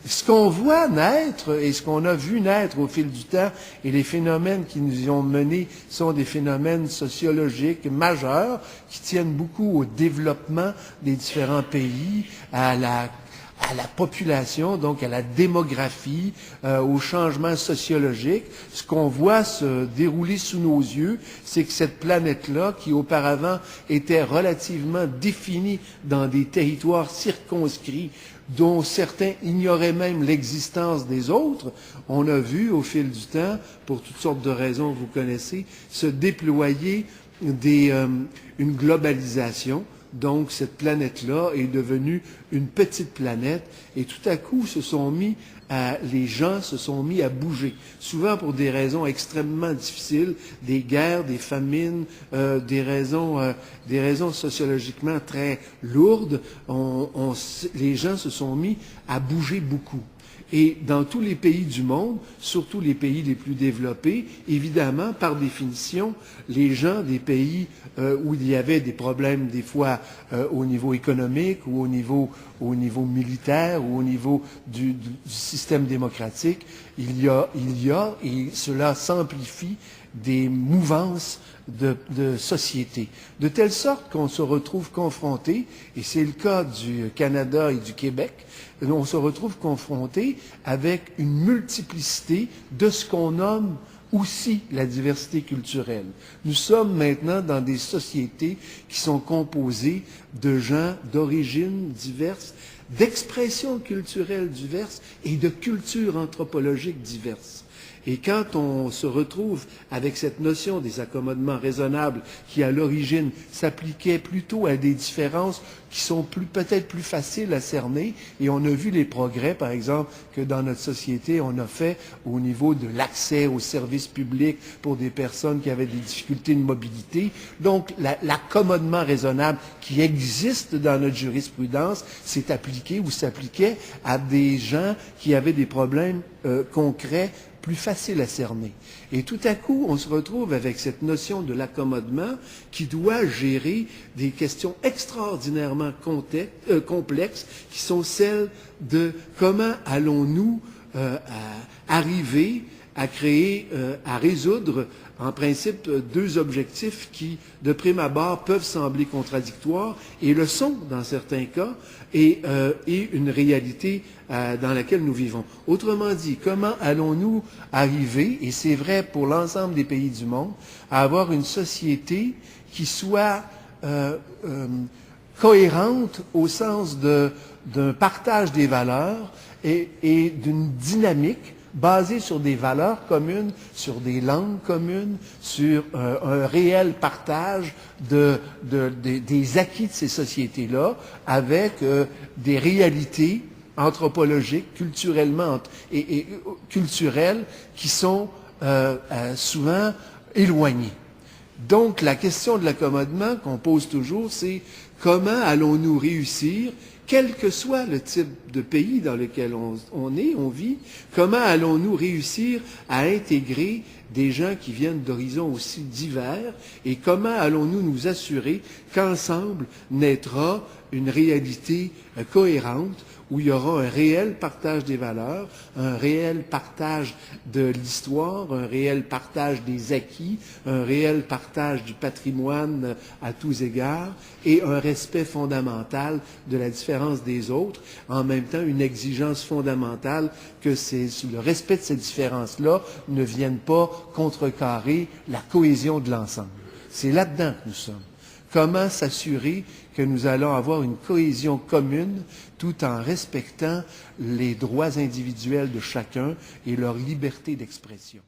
Ce qu'on voit naître et ce qu'on a vu naître au fil du temps et les phénomènes qui nous y ont menés sont des phénomènes sociologiques majeurs qui tiennent beaucoup au développement des différents pays, à la population, donc à la démographie, au changement sociologique. Ce qu'on voit se dérouler sous nos yeux, c'est que cette planète-là, qui auparavant était relativement définie dans des territoires circonscrits, dont certains ignoraient même l'existence des autres, on a vu au fil du temps, pour toutes sortes de raisons que vous connaissez, se déployer une globalisation. Donc, cette planète-là est devenue une petite planète et tout à coup, les gens se sont mis à bouger. Souvent pour des raisons extrêmement difficiles, des guerres, des famines, des raisons sociologiquement très lourdes. Les gens se sont mis à bouger beaucoup. Et dans tous les pays du monde, surtout les pays les plus développés, évidemment, par définition, les gens des pays où il y avait des problèmes des fois au niveau économique ou au niveau militaire ou au niveau du système démocratique, il y a, et cela s'amplifie, des mouvances de société. De telle sorte qu'on se retrouve confronté, et c'est le cas du Canada et du Québec, on se retrouve confronté avec une multiplicité de ce qu'on nomme aussi la diversité culturelle. Nous sommes maintenant dans des sociétés qui sont composées de gens d'origines diverses, d'expressions culturelles diverses et de cultures anthropologiques diverses. Et quand on se retrouve avec cette notion des accommodements raisonnables qui, à l'origine, s'appliquait plutôt à des différences qui sont peut-être plus faciles à cerner, et on a vu les progrès, par exemple, que dans notre société, on a fait au niveau de l'accès aux services publics pour des personnes qui avaient des difficultés de mobilité. Donc, l'accommodement raisonnable qui existe dans notre jurisprudence s'est appliqué ou s'appliquait à des gens qui avaient des problèmes concrets plus facile à cerner. Et tout à coup, on se retrouve avec cette notion de l'accommodement qui doit gérer des questions extraordinairement complexes qui sont celles de comment allons-nous arriver à créer, à résoudre en principe deux objectifs qui, de prime abord, peuvent sembler contradictoires et le sont dans certains cas, et une réalité dans laquelle nous vivons. Autrement dit, comment allons-nous arriver, et c'est vrai pour l'ensemble des pays du monde, à avoir une société qui soit cohérente au sens d'un partage des valeurs et d'une dynamique basé sur des valeurs communes, sur des langues communes, sur un réel partage des acquis de ces sociétés-là, avec des réalités anthropologiques, culturellement et culturelles, qui sont souvent éloignées. Donc, la question de l'accommodement qu'on pose toujours, c'est comment allons-nous réussir, quel que soit le type de pays dans lequel on vit, comment allons-nous réussir à intégrer des gens qui viennent d'horizons aussi divers et comment allons-nous nous assurer qu'ensemble naîtra une réalité cohérente où il y aura un réel partage des valeurs, un réel partage de l'histoire, un réel partage des acquis, un réel partage du patrimoine à tous égards et un respect fondamental de la différence des autres, en même temps une exigence fondamentale que le respect de ces différences-là ne vienne pas contrecarrer la cohésion de l'ensemble. C'est là-dedans que nous sommes. Comment s'assurer que nous allons avoir une cohésion commune tout en respectant les droits individuels de chacun et leur liberté d'expression.